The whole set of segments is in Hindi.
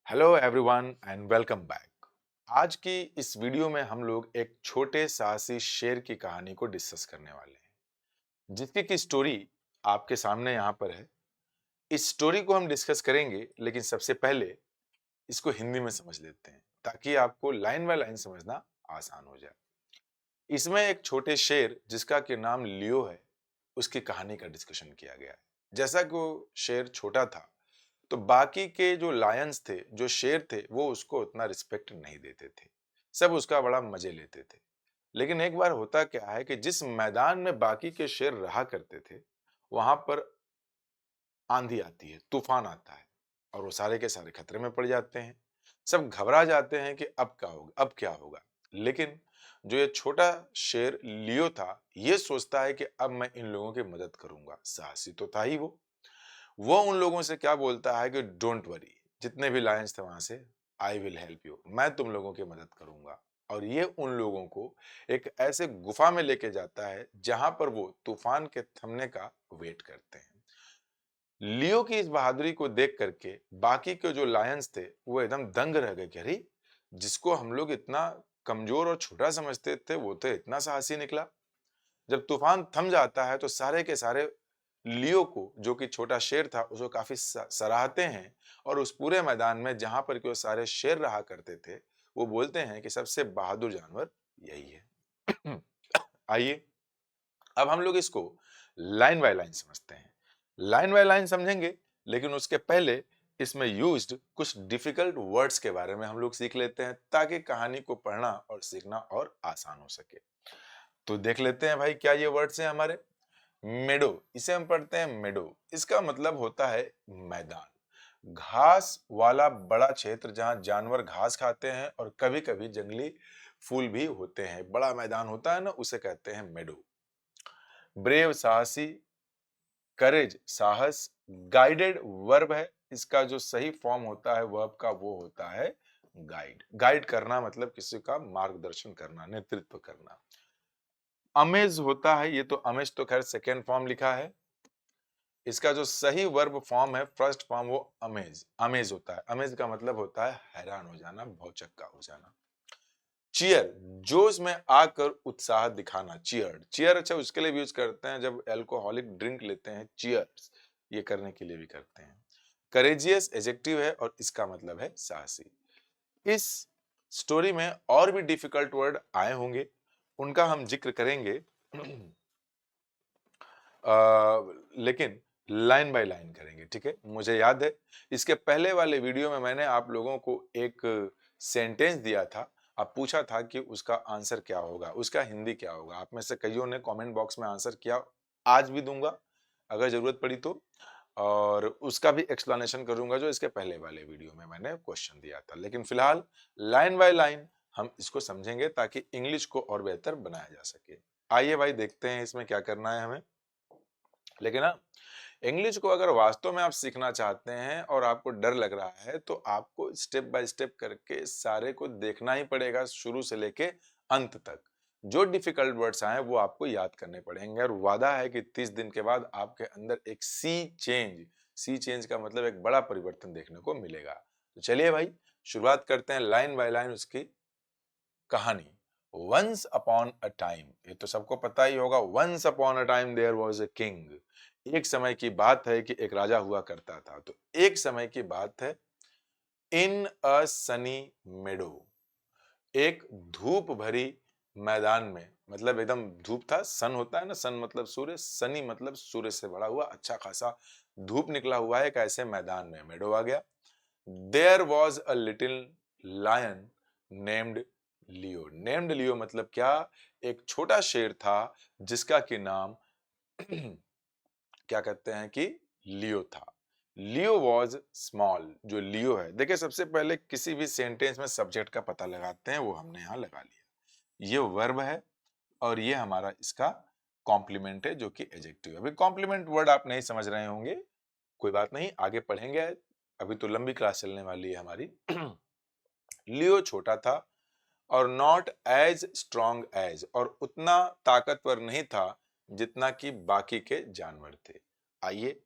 Hello everyone and welcome back. आज की इस वीडियो में हम लोग एक छोटे साहसी शेर की कहानी को डिस्कस करने वाले हैं, जिसकी की स्टोरी आपके सामने यहाँ पर है। इस स्टोरी को हम डिस्कस करेंगे, लेकिन सबसे पहले इसको हिंदी में समझ लेते हैं ताकि आपको लाइन बाय लाइन समझना आसान हो जाए। इसमें एक छोटे शेर जिसका कि नाम लियो है, उसकी कहानी का डिस्कशन किया गया है। जैसा कि वो शेर छोटा था, तो बाकी के जो लायंस थे, जो शेर थे, वो उसको उतना रिस्पेक्ट नहीं देते थे। सब उसका बड़ा मजे लेते थे। लेकिन एक बार होता क्या है कि जिस मैदान में बाकी के शेर रहा करते थे, वहां पर आंधी आती है, तूफान आता है और वो सारे के सारे खतरे में पड़ जाते हैं। सब घबरा जाते हैं कि अब क्या होगा, अब क्या होगा। लेकिन जो ये छोटा शेर लियो था, ये सोचता है कि अब मैं इन लोगों की मदद करूंगा। साहसी तो था ही वो उन लोगों से क्या बोलता है कि डोंट वरी, जितने भी लायंस थे वहां से, आई विल हेल्प यू, मैं तुम लोगों की मदद करूंगा। और ये उन लोगों को एक ऐसे गुफा में लेके जाता है जहां पर वो तूफान के थमने का वेट करते हैं। लियो की इस बहादुरी को देख करके बाकी के जो लायंस थे वो एकदम दंग रह गए कि अरे, जिसको हम लोग इतना कमजोर और छोटा समझते थे वो तो इतना साहसी निकला। जब तूफान थम जाता है तो सारे के सारे लियो को, जो कि छोटा शेर था, उसको काफी सराहते हैं और उस पूरे मैदान में जहां पर कि वो सारे शेर रहा करते थे, वो बोलते हैं कि सबसे बहादुर जानवर यही है। आइए अब हम लोग इसको लाइन बाय लाइन समझते हैं। लाइन बाय लाइन समझेंगे, लेकिन उसके पहले इसमें यूज्ड कुछ डिफिकल्ट वर्ड्स के बारे में हम लोग सीख लेते हैं ताकि कहानी को पढ़ना और सीखना और आसान हो सके। तो देख लेते हैं भाई, क्या ये वर्ड्स हैं हमारे। मेडो, इसे हम पढ़ते हैं मेडो। इसका मतलब होता है मैदान, घास वाला बड़ा क्षेत्र जहां जानवर घास खाते हैं और कभी कभी जंगली फूल भी होते हैं। बड़ा मैदान होता है ना, उसे कहते हैं मेडो। ब्रेव, साहसी, करेज, साहस। गाइडेड वर्ब है, इसका जो सही फॉर्म होता है वर्ब का वो होता है गाइड। गाइड करना मतलब किसी का मार्गदर्शन करना, नेतृत्व करना। अमेज होता है, ये तो अमेज तो खैर सेकेंड फॉर्म लिखा है। इसका जो सही वर्ब फॉर्म है, फर्स्ट फॉर्म, वो अमेज, अमेज होता है। अमेज का मतलब होता है हैरान हो जाना, भौचक्का हो जाना। चीयर, जोश में आकर उत्साह दिखाना। चीयर, चीयर अच्छा उसके लिए भी यूज करते हैं जब अल्कोहलिक ड्रिंक लेते हैं, चीयर्स ये करने के लिए भी करते हैं। करेजियस एजेक्टिव है और इसका मतलब है साहसी। इस स्टोरी में और भी डिफिकल्ट वर्ड आए होंगे, उनका हम जिक्र करेंगे। लेकिन लाइन बाय लाइन करेंगे, ठीक है। मुझे याद है इसके पहले वाले वीडियो में मैंने आप लोगों को एक सेंटेंस दिया था। अब पूछा था कि उसका आंसर क्या होगा, उसका हिंदी क्या होगा। आप में से कईयों ने कमेंट बॉक्स में आंसर किया, आज भी दूंगा अगर जरूरत पड़ी तो। और उसका भी एक्सप्लेनेशन करूंगा जो इसके पहले वाले वीडियो में मैंने क्वेश्चन दिया था। लेकिन फिलहाल लाइन बाय लाइन हम इसको समझेंगे ताकि इंग्लिश को और बेहतर बनाया जा सके। आइए भाई देखते हैं इसमें क्या करना है हमें। लेकिन ना, इंग्लिश को अगर वास्तव में आप सीखना चाहते हैं और आपको डर लग रहा है, तो आपको स्टेप बाय स्टेप करके सारे को देखना ही पड़ेगा, शुरू से लेके अंत तक। जो डिफिकल्ट वर्ड्स आए वो आपको याद करने पड़ेंगे और वादा है कि 30 दिन के बाद आपके अंदर एक सी चेंज का मतलब एक बड़ा परिवर्तन देखने को मिलेगा। तो चलिए भाई, शुरुआत करते हैं लाइन बाय लाइन उसकी कहानी। वंस अपॉन अ टाइम, ये तो सबको पता ही होगा। Once upon a time there was a king. एक समय की बात है कि एक राजा हुआ करता था। तो एक समय की बात है। इन अ सनी मेडो, एक धूप भरी मैदान में, मतलब एकदम धूप था। सन होता है ना, सन मतलब सूर्य, सनी मतलब सूर्य से बड़ा हुआ, अच्छा खासा धूप निकला हुआ है एक ऐसे मैदान में मेडो आ गया। There was a little lion named Leo. Named Leo मतलब क्या, एक छोटा शेर था जिसका कि नाम क्या कहते हैं कि लियो था। लियो वॉज स्मॉल। जो लियो है, देखिए सबसे पहले किसी भी सेंटेंस में सब्जेक्ट का पता लगाते हैं, वो हमने यहां लगा लिया। ये वर्ब है और ये हमारा इसका कॉम्प्लीमेंट है जो कि एडजेक्टिव है। अभी कॉम्प्लीमेंट वर्ड आप नहीं समझ रहे होंगे, कोई बात नहीं, आगे पढ़ेंगे। अभी तो लंबी क्लास चलने वाली है हमारी। लियो छोटा था और नॉट एज स्ट्रॉन्ग एज, और उतना ताकतवर नहीं था जितना कि बाकी के जानवर थे। आइए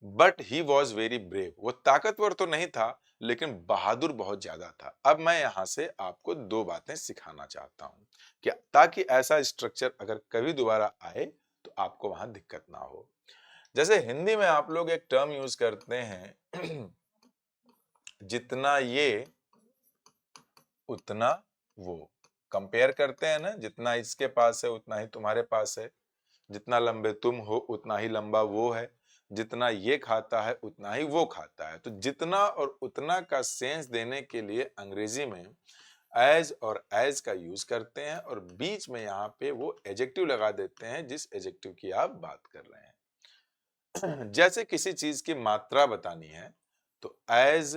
but he was very brave. वो ताकतवर तो नहीं था लेकिन बहादुर बहुत ज्यादा था। अब मैं यहां से आपको दो बातें सिखाना चाहता हूं कि ताकि ऐसा स्ट्रक्चर अगर कभी दोबारा आए तो आपको वहां दिक्कत ना हो। जैसे हिंदी में आप लोग एक टर्म यूज करते हैं जितना ये उतना वो। कंपेयर करते हैं ना, जितना इसके पास है उतना ही तुम्हारे पास है, जितना लंबे तुम हो उतना ही लंबा वो है, जितना ये खाता है उतना ही वो खाता है। तो जितना और उतना का सेंस देने के लिए अंग्रेजी में एज और एज का यूज करते हैं और बीच में यहाँ पे वो एडजेक्टिव लगा देते हैं जिस एडजेक्टिव की आप बात कर रहे हैं। जैसे किसी चीज की मात्रा बतानी है तो एज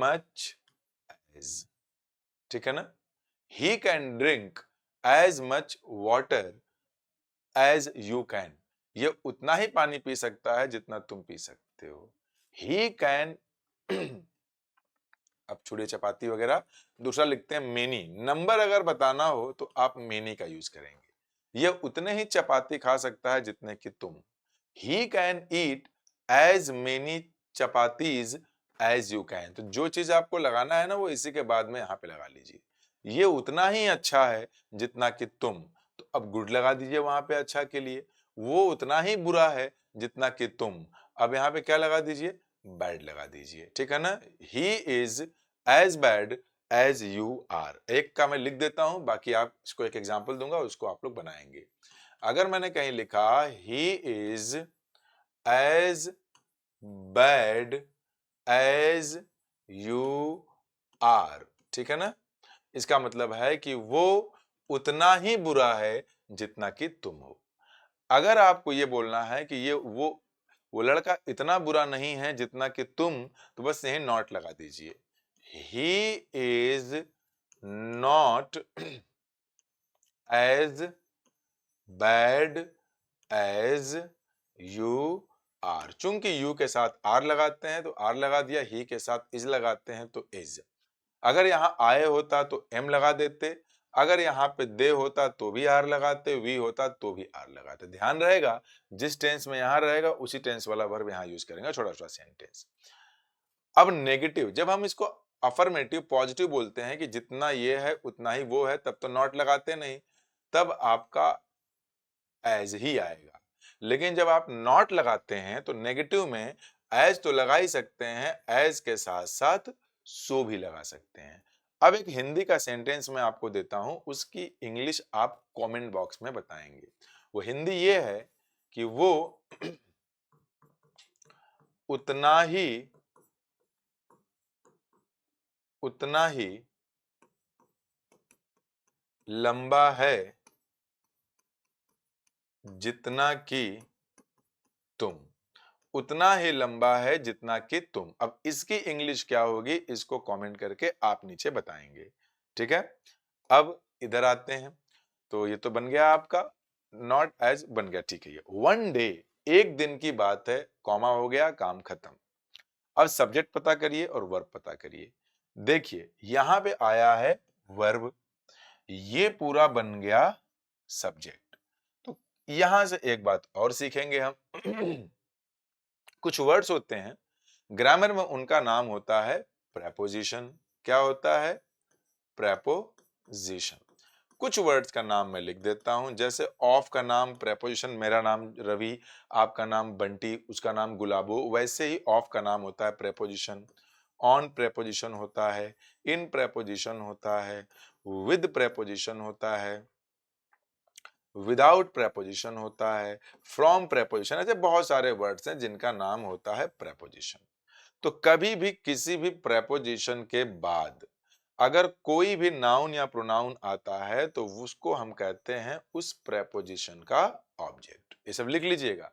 मच एज, ठीक है ना। He can drink as much water as you can. ये उतना ही पानी पी सकता है जितना तुम पी सकते हो। ही कैन अब छुड़े चपाती वगैरह दूसरा लिखते हैं मेनी। नंबर अगर बताना हो तो आप मेनी का यूज करेंगे। ये उतने ही चपाती खा सकता है जितने कि तुम। He can eat as many chapatis as you can. तो जो चीज आपको लगाना है ना वो इसी के बाद में यहाँ पे लगा लीजिए। ये उतना ही अच्छा है जितना कि तुम। तो अब गुड लगा दीजिए वहां पे अच्छा के लिए। वो उतना ही बुरा है जितना कि तुम। अब यहाँ पे क्या लगा दीजिए, बैड लगा दीजिए, ठीक है ना। He is as bad as you are. एक का मैं लिख देता हूं, बाकी आप इसको एक एग्जांपल दूंगा उसको आप लोग बनाएंगे। अगर मैंने कहीं लिखा he is as bad as you are, ठीक है ना। इसका मतलब है कि वो उतना ही बुरा है जितना कि तुम हो। अगर आपको ये बोलना है कि ये वो लड़का इतना बुरा नहीं है जितना कि तुम, तो बस यही नॉट लगा दीजिए। He is not as bad as you are. चूंकि यू के साथ आर लगाते हैं तो आर लगा दिया, ही के साथ इज लगाते हैं तो इज। अगर यहां आए होता तो एम लगा देते, अगर यहाँ पे दे होता तो भी आर लगाते, वी होता तो भी आर लगाते। ध्यान रहेगा जिस टेंस में यहां रहेगा उसी टेंस वाला वर्ब यहां यूज करेंगे, छोटा छोटा सेंटेंस। अब नेगेटिव, जब हम इसको अफर्मेटिव पॉजिटिव बोलते हैं कि जितना ये है उतना ही वो है, तब तो नॉट लगाते नहीं, तब आपका एज ही आएगा। लेकिन जब आप नॉट लगाते हैं तो नेगेटिव में एज तो लगा ही सकते हैं, एज के साथ साथ सो भी लगा सकते हैं। अब एक हिंदी का सेंटेंस मैं आपको देता हूं, उसकी इंग्लिश आप कमेंट बॉक्स में बताएंगे। वो हिंदी ये है कि वो उतना ही लंबा है जितना कि तुम। उतना ही लंबा है जितना कि तुम। अब इसकी इंग्लिश क्या होगी इसको कमेंट करके आप नीचे बताएंगे, ठीक है। अब इधर आते हैं, तो ये तो बन गया आपका नॉट एज बन गया, ठीक है। ये वन डे, एक दिन की बात है, कॉमा हो गया, काम खत्म। अब सब्जेक्ट पता करिए और वर्ब पता करिए। देखिए यहां पे आया है वर्ब, ये पूरा बन गया सब्जेक्ट। तो यहां से एक बात और सीखेंगे हम। कुछ वर्ड्स होते हैं ग्रामर में, उनका नाम होता है प्रेपोजिशन। क्या होता है? प्रेपोजिशन। कुछ वर्ड्स का नाम मैं लिख देता हूं, जैसे ऑफ का नाम प्रेपोजिशन, मेरा नाम रवि, आपका नाम बंटी, उसका नाम गुलाबो, वैसे ही ऑफ का नाम होता है प्रेपोजिशन। ऑन प्रेपोजिशन होता है, इन प्रेपोजिशन होता है, विद प्रेपोजिशन होता है, विदाउट प्रेपोजिशन होता है, फ्रॉम प्रेपोजिशन। ऐसे बहुत सारे वर्ड्स हैं जिनका नाम होता है प्रेपोजिशन। तो कभी भी किसी भी प्रेपोजिशन के बाद अगर कोई भी नाउन या प्रोनाउन आता है तो उसको हम कहते हैं उस प्रेपोजिशन का ऑब्जेक्ट। ये सब लिख लीजिएगा।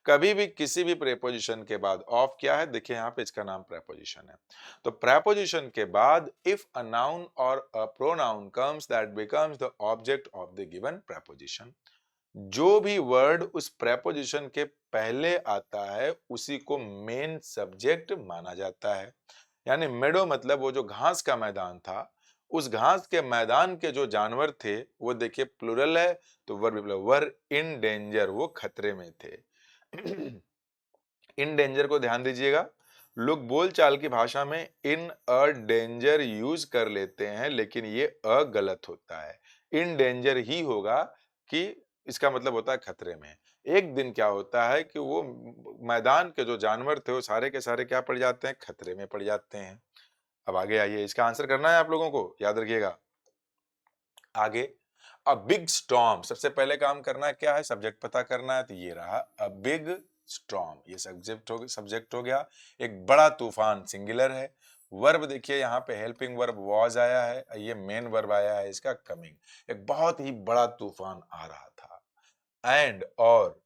कभी भी किसी भी प्रेपोजिशन के बाद ऑफ क्या है, देखिए यहाँ पे इसका नाम प्रेपोजिशन है। तो प्रेपोजिशन के बाद इफ अ नाउन और a pronoun comes that becomes the object of the given preposition. जो भी वर्ड उस प्रेपोजिशन के पहले आता है उसी को मेन सब्जेक्ट माना जाता है। यानी मेडो मतलब वो जो घास का मैदान था, उस घास के मैदान के जो जानवर थे वो देखिए प्लुरल है, तो वर इन डेंजर, वो खतरे में थे। इन डेंजर को ध्यान दीजिएगा, लोग बोलचाल की भाषा में इन अ डेंजर यूज कर लेते हैं, लेकिन ये अ गलत होता है। इन डेंजर ही होगा कि इसका मतलब होता है खतरे में। एक दिन क्या होता है कि वो मैदान के जो जानवर थे वो सारे के सारे क्या पड़ जाते हैं, खतरे में पड़ जाते हैं। अब आगे आइए, इसका आंसर करना है आप लोगों को, याद रखिएगा। आगे, अ बिग स्टॉर्म, सबसे पहले काम करना है क्या है, सब्जेक्ट पता करना है, तो ये रहा अ बिग स्टॉर्म, ये सब्जेक्ट हो गया। एक बड़ा तूफान सिंगुलर है। वर्ब देखिए यहाँ पे हेल्पिंग वर्ब वाज आया है, ये मेन वर्ब आया है इसका कमिंग। एक बहुत ही बड़ा तूफान आ रहा था। एंड और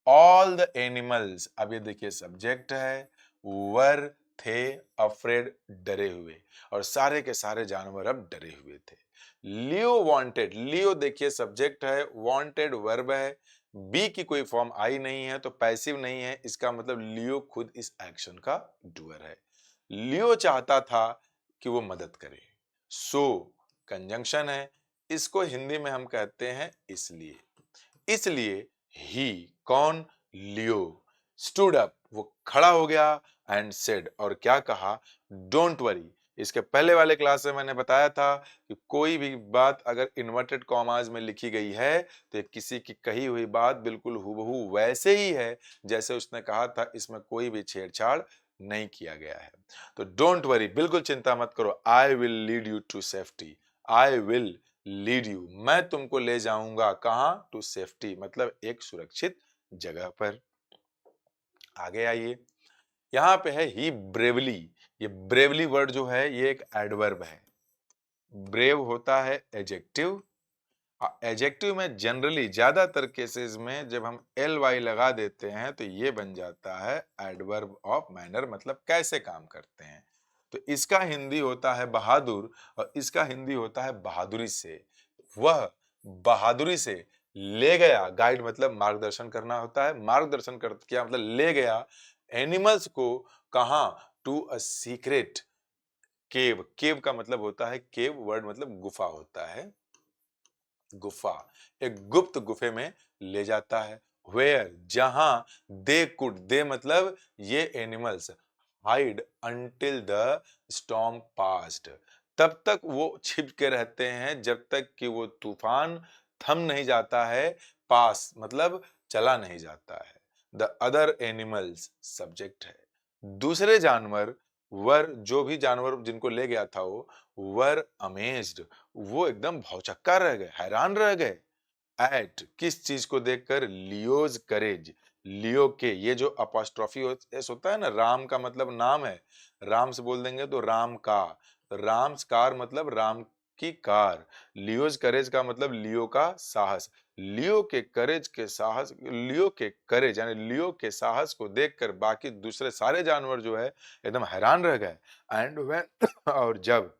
ऑल द एनिमल्स, अब ये देखिए सब्जेक्ट है, वर थे अफ्रेड, डरे हुए, और सारे के सारे जानवर अब डरे हुए थे। लियो वांटेड, लियो देखिए सब्जेक्ट है, वांटेड वर्ब है, बी की कोई फॉर्म आई नहीं है तो पैसिव नहीं है, इसका मतलब लियो खुद इस एक्शन का डूअर है। लियो चाहता था कि वो मदद करे, सो कंजंक्शन है, इसको हिंदी में हम कहते हैं इसलिए। इसलिए ही, कौन, लियो, स्टूड अप, वो खड़ा हो गया, एंड सेड, और क्या कहा, डोंट वरी। इसके पहले वाले क्लास में मैंने बताया था कि कोई भी बात अगर इन्वर्टेड कॉमास में लिखी गई है तो किसी की कही हुई बात बिल्कुल हूबहू वैसे ही है जैसे उसने कहा था, इसमें कोई भी छेड़छाड़ नहीं किया गया है। तो डोंट वरी, बिल्कुल चिंता मत करो, I will lead you to safety, I will lead you, मैं तुमको ले जाऊंगा कहां, टू सेफ्टी, मतलब एक सुरक्षित जगह पर। आगे आइए, यहां पे है ही ब्रेवली, ये ब्रेवली वर्ड जो है ये एक एडवर्ब है। ब्रेव होता है एडजेक्टिव, एडजेक्टिव में जनरली ज्यादातर केसेस में जब हम एल वाई लगा देते हैं तो ये बन जाता है एडवर्ब ऑफ मैनर, मतलब कैसे काम करते हैं। तो इसका हिंदी होता है बहादुर, और इसका हिंदी होता है बहादुरी से। वह बहादुरी से ले गया, गाइड मतलब मार्गदर्शन करना होता है, मार्गदर्शन कर किया मतलब ले गया एनिमल्स को, कहां, टू अ सीक्रेट केव, केव का मतलब होता है, केव वर्ड मतलब गुफा होता है, गुफा, एक गुप्त गुफे में ले जाता है। वेयर, जहां, दे कुड, दे मतलब ये animals, hide until the storm past, तब तक वो छिप के रहते हैं जब तक कि वो तूफान थम नहीं जाता है, पास मतलब चला नहीं जाता है। द अदर एनिमल्स सब्जेक्ट है, दूसरे जानवर, वर, जो भी जानवर जिनको ले गया था वो, वर अमेज्ड, वो एकदम भौचक्का रह गए, हैरान रह गए। एट, किस चीज को देखकर, लियोज करेज, लियो के, ये जो अपॉस्ट्रोफी एस होता है ना, राम का मतलब नाम है, राम से बोल देंगे तो राम का, राम्स कार मतलब राम की कार, लियोज करेज का मतलब लियो का साहस, लियो के करेज के साहस, लियो के करेज यानी लियो के साहस को देखकर बाकी दूसरे सारे जानवर जो है एकदम हैरान रह गए। एंड व्हेन और जब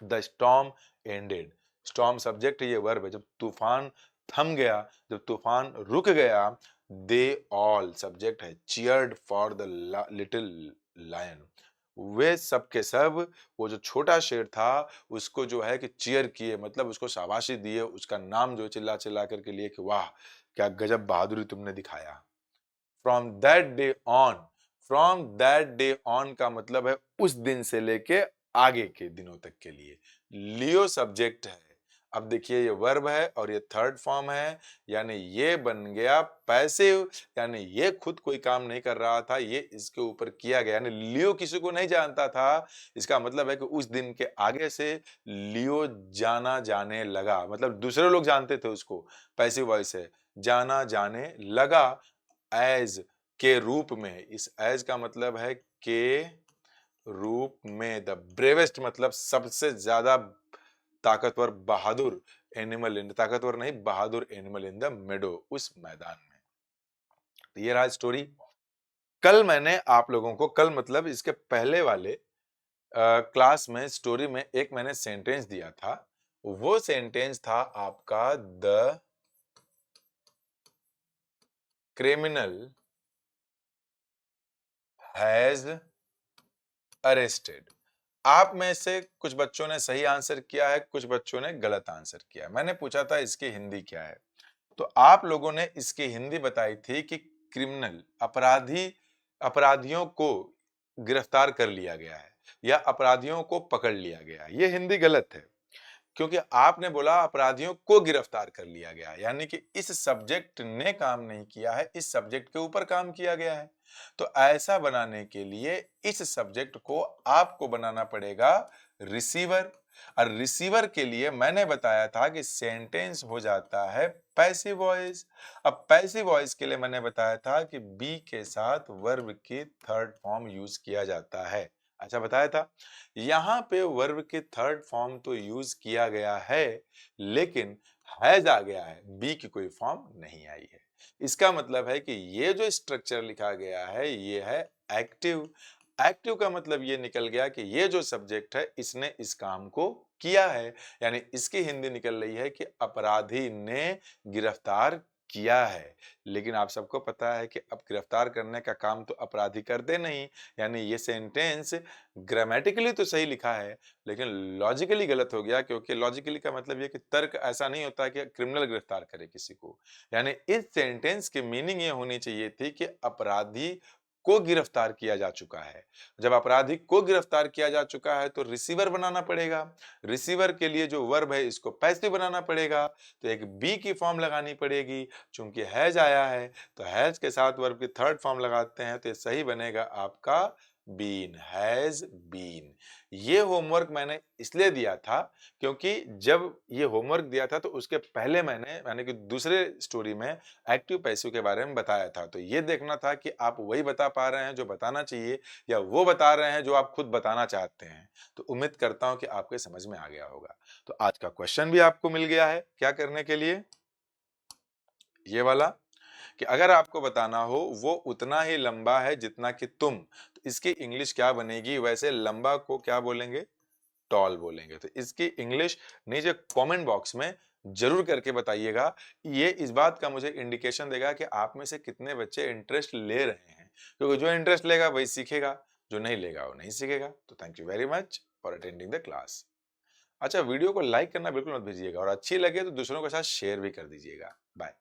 the storm ended, storm subject ये वर्ब है, जब तूफान थम गया, जब तूफान रुक गया, दे ऑल सब्जेक्ट है, cheered for the little lion, वे सब के सब, वो जो छोटा शेर था उसको जो है कि चीयर किए, मतलब उसको शाबाशी दिए, उसका नाम जो चिल्ला चिल्ला करके लिए कि वाह क्या गजब बहादुरी तुमने दिखाया। From that day on, from that day on का मतलब है उस दिन से लेके आगे के दिनों तक के लिए। लियो सब्जेक्ट है, अब देखिए ये वर्ब है और ये थर्ड फॉर्म है, यानी ये बन गया पैसिव, यानी ये खुद कोई काम नहीं कर रहा था, ये इसके ऊपर किया गया, यानी लियो किसी को नहीं जानता था, इसका मतलब है कि उस दिन के आगे से लियो जाना जाने लगा, मतलब दूसरे लोग जानते थे उसको, पैसिव वॉइस है, जाना जाने लगा, एज के रूप में, इस एज का मतलब है के रूप में, द ब्रेवेस्ट मतलब सबसे ज्यादा ताकतवर, बहादुर एनिमल इन, ताकतवर नहीं बहादुर एनिमल इन द मेडो, उस मैदान में। तो ये रहा स्टोरी। कल मैंने आप लोगों को, कल मतलब इसके पहले वाले क्लास में स्टोरी में एक मैंने सेंटेंस दिया था, वो सेंटेंस था आपका, द क्रिमिनल हैज अरेस्टेड। आप में से कुछ बच्चों ने सही आंसर किया है, कुछ बच्चों ने गलत आंसर किया है। मैंने पूछा था इसकी हिंदी क्या है, तो आप लोगों ने इसकी हिंदी बताई थी कि क्रिमिनल, अपराधी अपराधियों को गिरफ्तार कर लिया गया है या अपराधियों को पकड़ लिया गया है। ये हिंदी गलत है क्योंकि आपने बोला अपराधियों को गिरफ्तार कर लिया गया है, यानी कि इस सब्जेक्ट ने काम नहीं किया है, इस सब्जेक्ट के ऊपर काम किया गया है। तो ऐसा बनाने के लिए इस सब्जेक्ट को आपको बनाना पड़ेगा रिसीवर, और रिसीवर के लिए मैंने बताया था कि सेंटेंस हो जाता है पैसिव वॉइस। अब पैसिव वॉइस के लिए मैंने बताया था कि बी के साथ वर्ब की थर्ड फॉर्म यूज किया जाता है। अच्छा बताया था। यहां पे वर्ब की थर्ड फॉर्म तो यूज किया गया है, लेकिन हैज आ गया है, बी की कोई फॉर्म नहीं आई है। इसका मतलब है कि ये जो स्ट्रक्चर लिखा गया है ये है एक्टिव। एक्टिव का मतलब ये निकल गया कि ये जो सब्जेक्ट है इसने इस काम को किया है, यानी इसकी हिंदी निकल रही है कि अपराधी ने गिरफ्तार किया है। लेकिन आप सबको पता है कि अब गिरफ्तार करने का काम तो अपराधी करते नहीं, यानी ये सेंटेंस ग्रामेटिकली तो सही लिखा है लेकिन लॉजिकली गलत हो गया, क्योंकि लॉजिकली का मतलब ये कि तर्क ऐसा नहीं होता कि क्रिमिनल गिरफ्तार करे किसी को। यानी इस सेंटेंस की मीनिंग ये होनी चाहिए थी कि अपराधी को गिरफ्तार किया जा चुका है। जब अपराधी को गिरफ्तार किया जा चुका है तो रिसीवर बनाना पड़ेगा। रिसीवर के लिए जो वर्ब है इसको पैसिव बनाना पड़ेगा, तो एक बी की फॉर्म लगानी पड़ेगी। चूंकि हैज आया है तो हैज के साथ वर्ब की थर्ड फॉर्म लगाते हैं, तो ये सही बनेगा आपका बीन, हैज बीन। ये होमवर्क मैंने इसलिए दिया था क्योंकि जब ये होमवर्क दिया था तो उसके पहले मैंने यानी कि दूसरे स्टोरी में एक्टिव पैसिव के बारे में बताया था। तो ये देखना था कि आप वही बता पा रहे हैं जो बताना चाहिए या वो बता रहे हैं जो आप खुद बताना चाहते हैं। तो उम्मीद करता हूं कि आपके समझ में आ गया होगा। तो आज का क्वेश्चन भी आपको मिल गया है क्या करने के लिए, ये वाला, कि अगर आपको बताना हो वो उतना ही लंबा है जितना कि तुम, तो इसकी इंग्लिश क्या बनेगी। वैसे लंबा को क्या बोलेंगे, टॉल बोलेंगे। तो इसकी इंग्लिश नीचे कमेंट बॉक्स में जरूर करके बताइएगा। ये इस बात का मुझे इंडिकेशन देगा कि आप में से कितने बच्चे इंटरेस्ट ले रहे हैं, क्योंकि जो इंटरेस्ट लेगा वही सीखेगा, जो नहीं लेगा वो नहीं सीखेगा। तो thank you very much for attending the class. अच्छा, वीडियो को लाइक करना बिल्कुल मत भूलिएगा और अच्छी लगे तो दूसरों के साथ शेयर भी कर दीजिएगा। बाय।